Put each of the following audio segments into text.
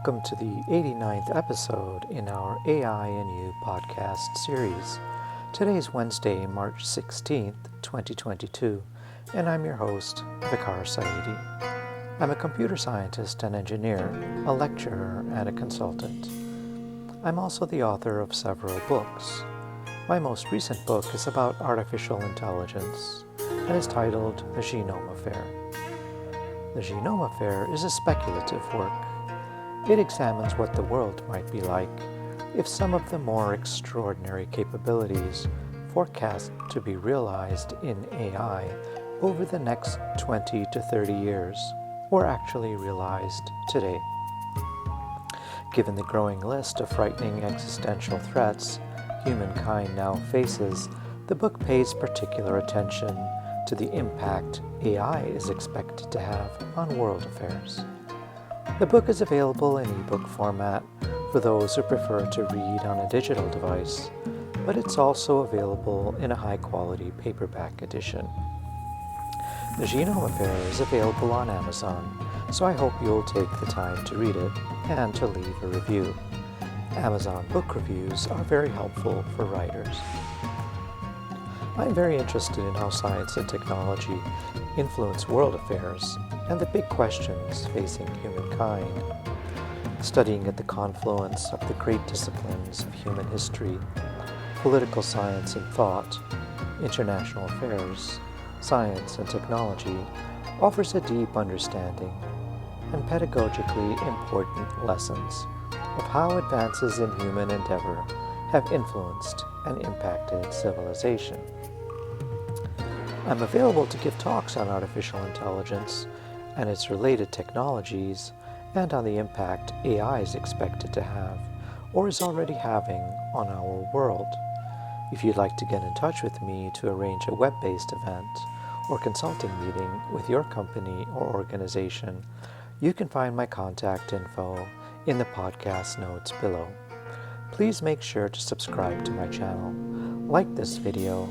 Welcome to the 89th episode in our AI and You podcast series. Today is Wednesday, March 16th, 2022, and I'm your host, Vicar Saidi. I'm a computer scientist and engineer, a lecturer, and a consultant. I'm also the author of several books. My most recent book is about artificial intelligence and is titled The Genome Affair. The Genome Affair is a speculative work. It examines what the world might be like if some of the more extraordinary capabilities forecast to be realized in AI over the next 20 to 30 years were actually realized today. Given the growing list of frightening existential threats humankind now faces, the book pays particular attention to the impact AI is expected to have on world affairs. The book is available in ebook format for those who prefer to read on a digital device, but it's also available in a high-quality paperback edition. The Genome Affair is available on Amazon, so I hope you'll take the time to read it and to leave a review. Amazon book reviews are very helpful for writers. I'm very interested in how science and technology influence world affairs and the big questions facing humankind. Studying at the confluence of the great disciplines of human history, political science and thought, international affairs, science and technology offers a deep understanding and pedagogically important lessons of how advances in human endeavor have influenced and impacted civilization. I'm available to give talks on artificial intelligence and its related technologies and on the impact AI is expected to have or is already having on our world. If you'd like to get in touch with me to arrange a web-based event or consulting meeting with your company or organization, you can find my contact info in the podcast notes below. Please make sure to subscribe to my channel, like this video,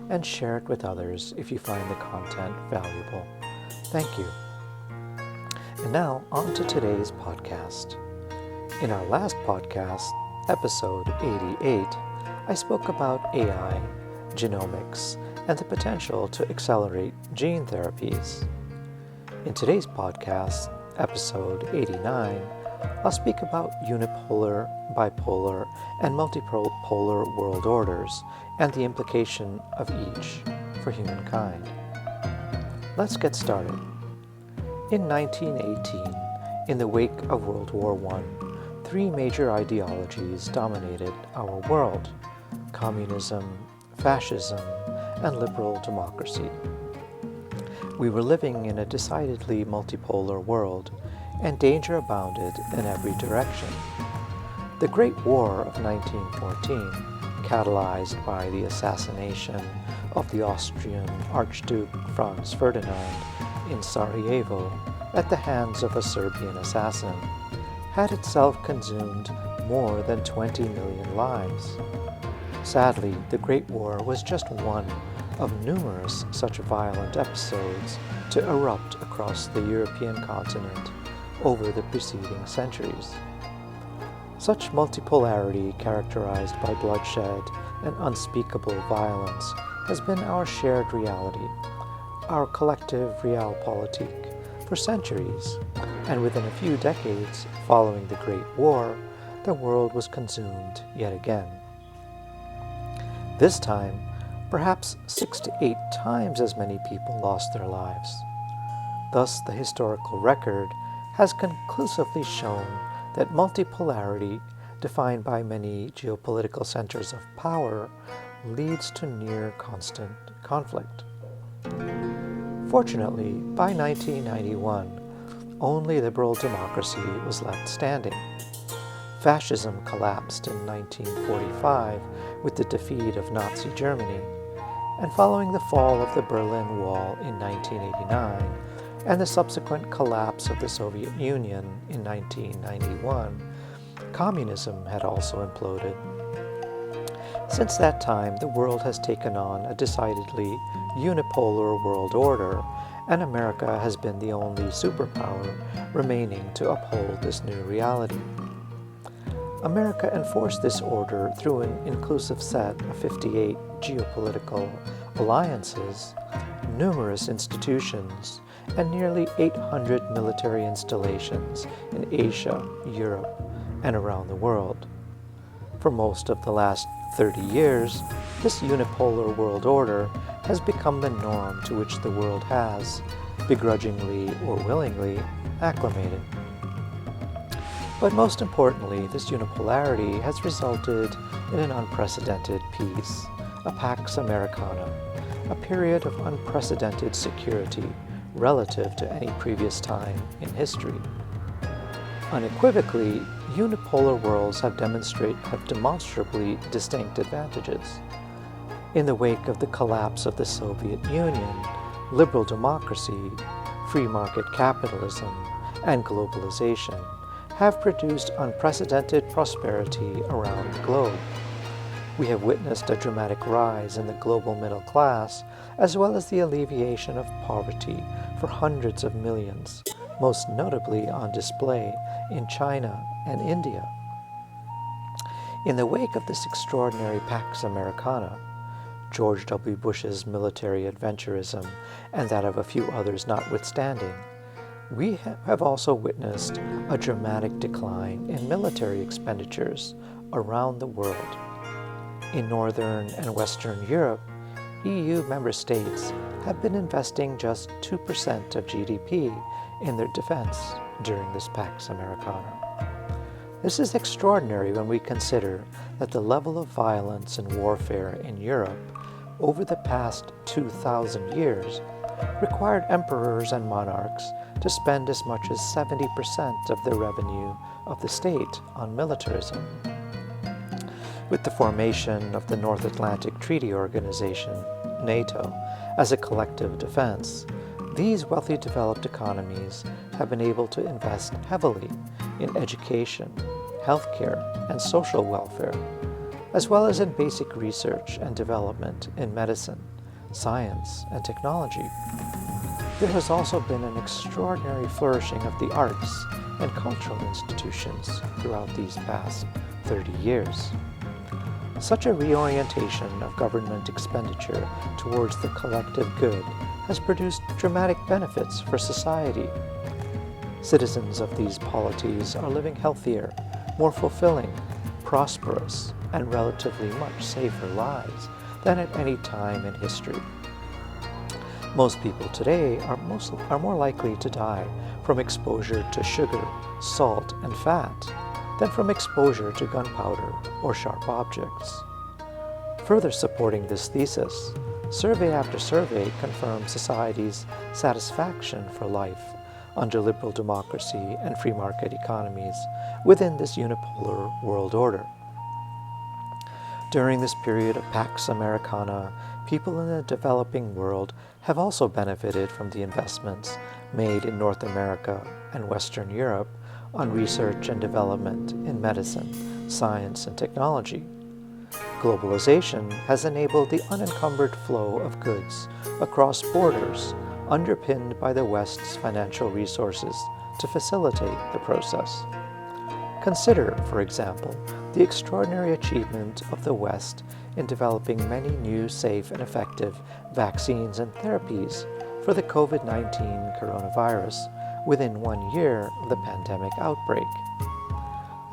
and share it with others if you find the content valuable. Thank you. And now, on to today's podcast. In our last podcast, episode 88, I spoke about AI, genomics, and the potential to accelerate gene therapies. In today's podcast, episode 89, I'll speak about unipolar, bipolar, and multipolar world orders and the implication of each for humankind. Let's get started. In 1918, in the wake of World War I, three major ideologies dominated our world: communism, fascism, and liberal democracy. We were living in a decidedly multipolar world, and danger abounded in every direction. The Great War of 1914, catalyzed by the assassination of the Austrian Archduke Franz Ferdinand in Sarajevo at the hands of a Serbian assassin, had itself consumed more than 20 million lives. Sadly, the Great War was just one of numerous such violent episodes to erupt across the European continent over the preceding centuries. Such multipolarity, characterized by bloodshed and unspeakable violence, has been our shared reality, our collective realpolitik, for centuries, and within a few decades following the Great War, the world was consumed yet again. This time, perhaps 6 to 8 times as many people lost their lives. Thus, the historical record has conclusively shown that multipolarity, defined by many geopolitical centers of power, leads to near constant conflict. Fortunately, by 1991, only liberal democracy was left standing. Fascism collapsed in 1945 with the defeat of Nazi Germany, and following the fall of the Berlin Wall in 1989 and the subsequent collapse of the Soviet Union in 1991, communism had also imploded. Since that time, the world has taken on a decidedly unipolar world order and America has been the only superpower remaining to uphold this new reality. America enforced this order through an inclusive set of 58 geopolitical alliances, numerous institutions, and nearly 800 military installations in Asia, Europe, and around the world. For most of the last 30 years, this unipolar world order has become the norm to which the world has, begrudgingly or willingly, acclimated. But most importantly, this unipolarity has resulted in an unprecedented peace, a Pax Americana, a period of unprecedented security relative to any previous time in history. Unequivocally, unipolar worlds have demonstrably distinct advantages. In the wake of the collapse of the Soviet Union, liberal democracy, free market capitalism, and globalization have produced unprecedented prosperity around the globe. We have witnessed a dramatic rise in the global middle class, as well as the alleviation of poverty for hundreds of millions, most notably on display in China and India. In the wake of this extraordinary Pax Americana, George W. Bush's military adventurism and that of a few others notwithstanding, we have also witnessed a dramatic decline in military expenditures around the world. In Northern and Western Europe, EU member states have been investing just 2% of GDP in their defense during this Pax Americana. This is extraordinary when we consider that the level of violence and warfare in Europe over the past 2,000 years required emperors and monarchs to spend as much as 70% of the revenue of the state on militarism. With the formation of the North Atlantic Treaty Organization, NATO, as a collective defense, these wealthy developed economies have been able to invest heavily in education, healthcare, and social welfare, as well as in basic research and development in medicine, science, and technology. There has also been an extraordinary flourishing of the arts and cultural institutions throughout these past 30 years. Such a reorientation of government expenditure towards the collective good has produced dramatic benefits for society. Citizens of these polities are living healthier, more fulfilling, prosperous, and relatively much safer lives than at any time in history. Most people today are more likely to die from exposure to sugar, salt, and fat than from exposure to gunpowder or sharp objects. Further supporting this thesis, survey after survey confirms society's satisfaction for life under liberal democracy and free market economies within this unipolar world order. During this period of Pax Americana, people in the developing world have also benefited from the investments made in North America and Western Europe on research and development in medicine, science, and technology. Globalization has enabled the unencumbered flow of goods across borders, underpinned by the West's financial resources to facilitate the process. Consider, for example, the extraordinary achievement of the West in developing many new, safe, and effective vaccines and therapies for the COVID-19 coronavirus within 1 year of the pandemic outbreak.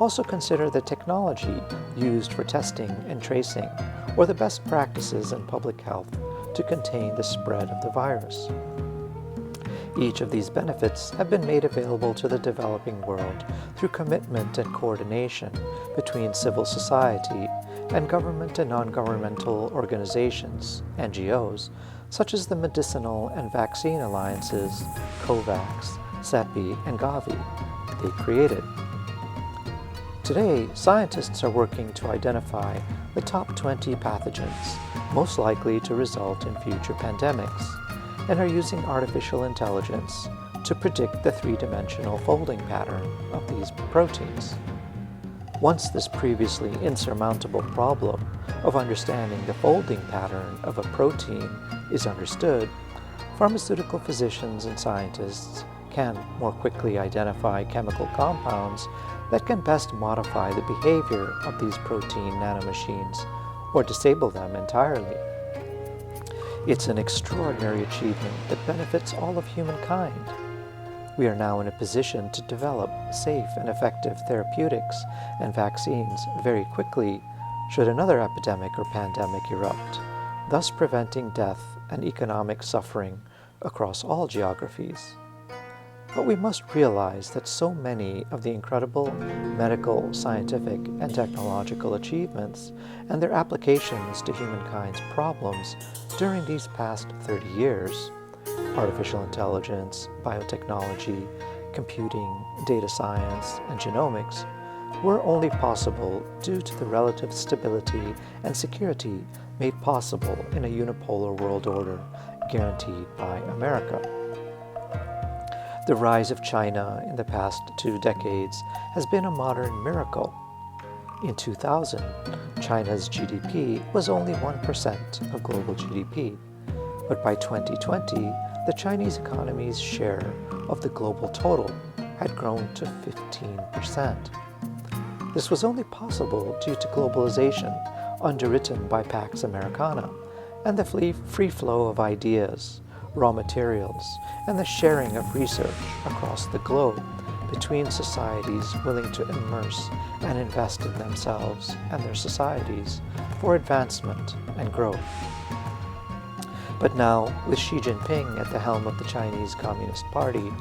Also consider the technology used for testing and tracing, or the best practices in public health to contain the spread of the virus. Each of these benefits have been made available to the developing world through commitment and coordination between civil society and government and non-governmental organizations, NGOs, such as the Medicinal and Vaccine Alliances, COVAX, CEPI, and Gavi, they created. Today, scientists are working to identify the top 20 pathogens most likely to result in future pandemics, and are using artificial intelligence to predict the three-dimensional folding pattern of these proteins. Once this previously insurmountable problem of understanding the folding pattern of a protein is understood, Pharmaceutical physicians and scientists can more quickly identify chemical compounds that can best modify the behavior of these protein nanomachines or disable them entirely. It's an extraordinary achievement that benefits all of humankind. We are now in a position to develop safe and effective therapeutics and vaccines very quickly should another epidemic or pandemic erupt, thus preventing death and economic suffering across all geographies. But we must realize that so many of the incredible medical, scientific, and technological achievements and their applications to humankind's problems during these past 30 years, artificial intelligence, biotechnology, computing, data science, and genomics, were only possible due to the relative stability and security made possible in a unipolar world order guaranteed by America. The rise of China in the past 2 decades has been a modern miracle. In 2000, China's GDP was only 1% of global GDP, but by 2020, the Chinese economy's share of the global total had grown to 15%. This was only possible due to globalization underwritten by Pax Americana and the free flow of ideas, raw materials, and the sharing of research across the globe between societies willing to immerse and invest in themselves and their societies for advancement and growth. But now, with Xi Jinping at the helm of the Chinese Communist Party,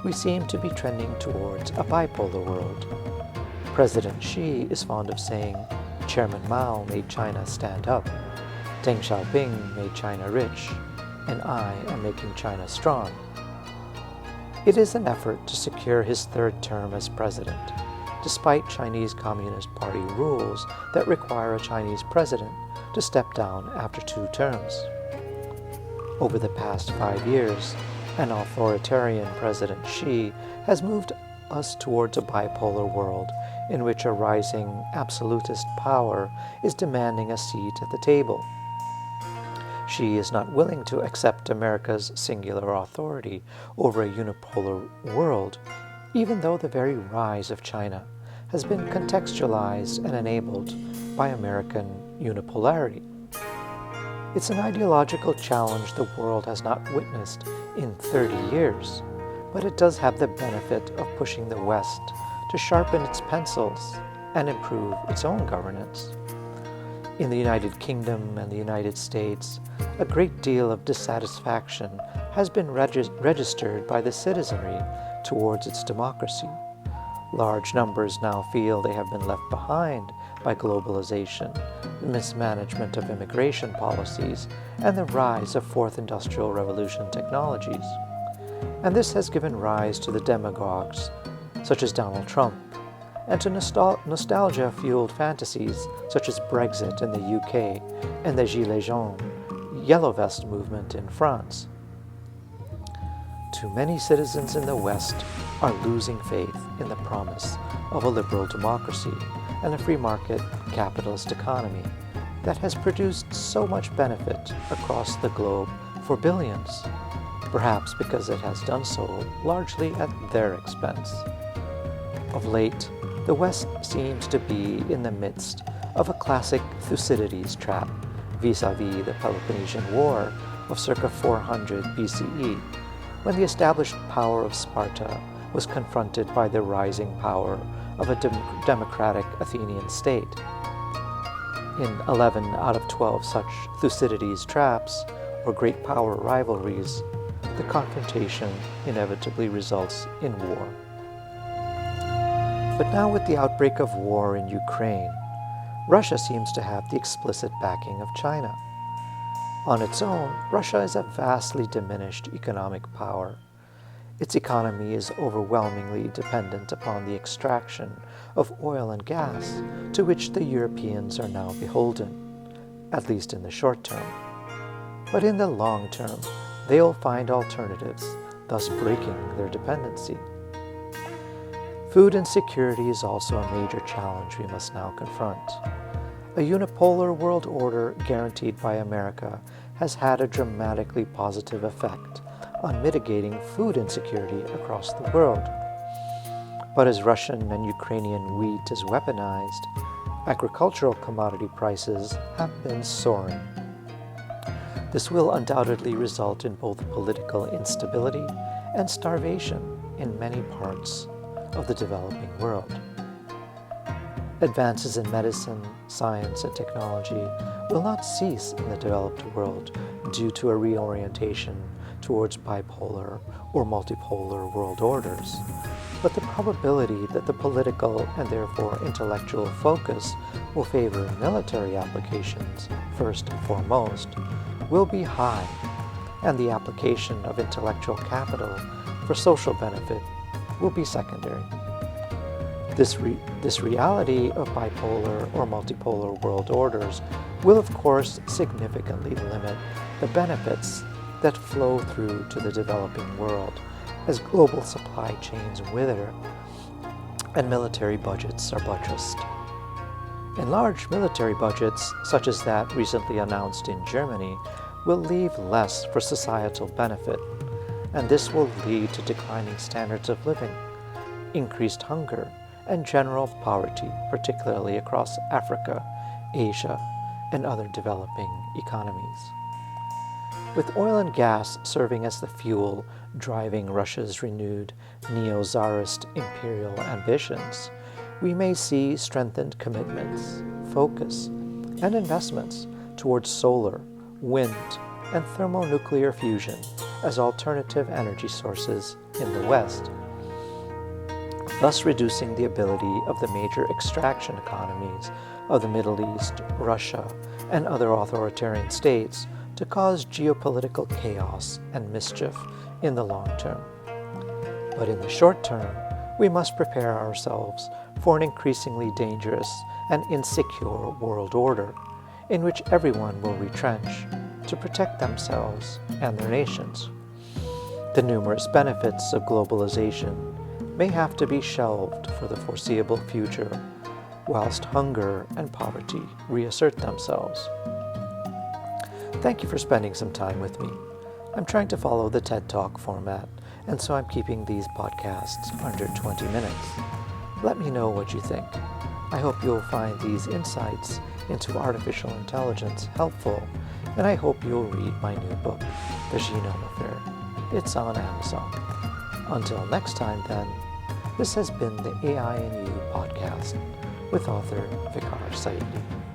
we seem to be trending towards a bipolar world. President Xi is fond of saying, Chairman Mao made China stand up, Deng Xiaoping made China rich, and I am making China strong. It is an effort to secure his third term as president, despite Chinese Communist Party rules that require a Chinese president to step down after 2 terms. Over the past 5 years, an authoritarian President Xi has moved us towards a bipolar world in which a rising absolutist power is demanding a seat at the table. Xi is not willing to accept America's singular authority over a unipolar world, even though the very rise of China has been contextualized and enabled by American unipolarity. It's an ideological challenge the world has not witnessed in 30 years, but it does have the benefit of pushing the West to sharpen its pencils and improve its own governance. In the United Kingdom and the United States, a great deal of dissatisfaction has been registered by the citizenry towards its democracy. Large numbers now feel they have been left behind by globalization, the mismanagement of immigration policies, and the rise of Fourth Industrial Revolution technologies. And this has given rise to the demagogues, such as Donald Trump, and to nostalgia-fueled fantasies such as Brexit in the UK and the Gilets jaunes, Yellow Vest movement in France. Too many citizens in the West are losing faith in the promise of a liberal democracy and a free market capitalist economy that has produced so much benefit across the globe for billions, perhaps because it has done so largely at their expense. Of late, the West seems to be in the midst of a classic Thucydides trap vis-à-vis the Peloponnesian War of circa 400 BCE, when the established power of Sparta was confronted by the rising power of a democratic Athenian state. In 11 out of 12 such Thucydides traps, or great power rivalries, the confrontation inevitably results in war. But now with the outbreak of war in Ukraine, Russia seems to have the explicit backing of China. On its own, Russia is a vastly diminished economic power. Its economy is overwhelmingly dependent upon the extraction of oil and gas, to which the Europeans are now beholden, at least in the short term. But in the long term, they'll find alternatives, thus breaking their dependency. Food insecurity is also a major challenge we must now confront. A unipolar world order guaranteed by America has had a dramatically positive effect on mitigating food insecurity across the world. But as Russian and Ukrainian wheat is weaponized, agricultural commodity prices have been soaring. This will undoubtedly result in both political instability and starvation in many parts of the developing world. Advances in medicine, science, and technology will not cease in the developed world due to a reorientation towards bipolar or multipolar world orders, but the probability that the political and therefore intellectual focus will favor military applications first and foremost will be high, and the application of intellectual capital for social benefit will be secondary. This reality of bipolar or multipolar world orders will of course significantly limit the benefits that flow through to the developing world as global supply chains wither and military budgets are buttressed. Enlarged military budgets, such as that recently announced in Germany, will leave less for societal benefit, and this will lead to declining standards of living, increased hunger, and general poverty, particularly across Africa, Asia, and other developing economies. With oil and gas serving as the fuel driving Russia's renewed neo-Tsarist imperial ambitions, we may see strengthened commitments, focus, and investments towards solar, wind, and thermonuclear fusion as alternative energy sources in the West, thus reducing the ability of the major extraction economies of the Middle East, Russia, and other authoritarian states to cause geopolitical chaos and mischief in the long term. But in the short term, we must prepare ourselves for an increasingly dangerous and insecure world order in which everyone will retrench to protect themselves and their nations. The numerous benefits of globalization may have to be shelved for the foreseeable future, whilst hunger and poverty reassert themselves. Thank you for spending some time with me. I'm trying to follow the TED Talk format, and so I'm keeping these podcasts under 20 minutes. Let me know what you think. I hope you'll find these insights into artificial intelligence helpful, and I hope you'll read my new book, The Genome Affair. It's on Amazon. Until next time then, this has been the AI and You podcast with author Vikar Saidi.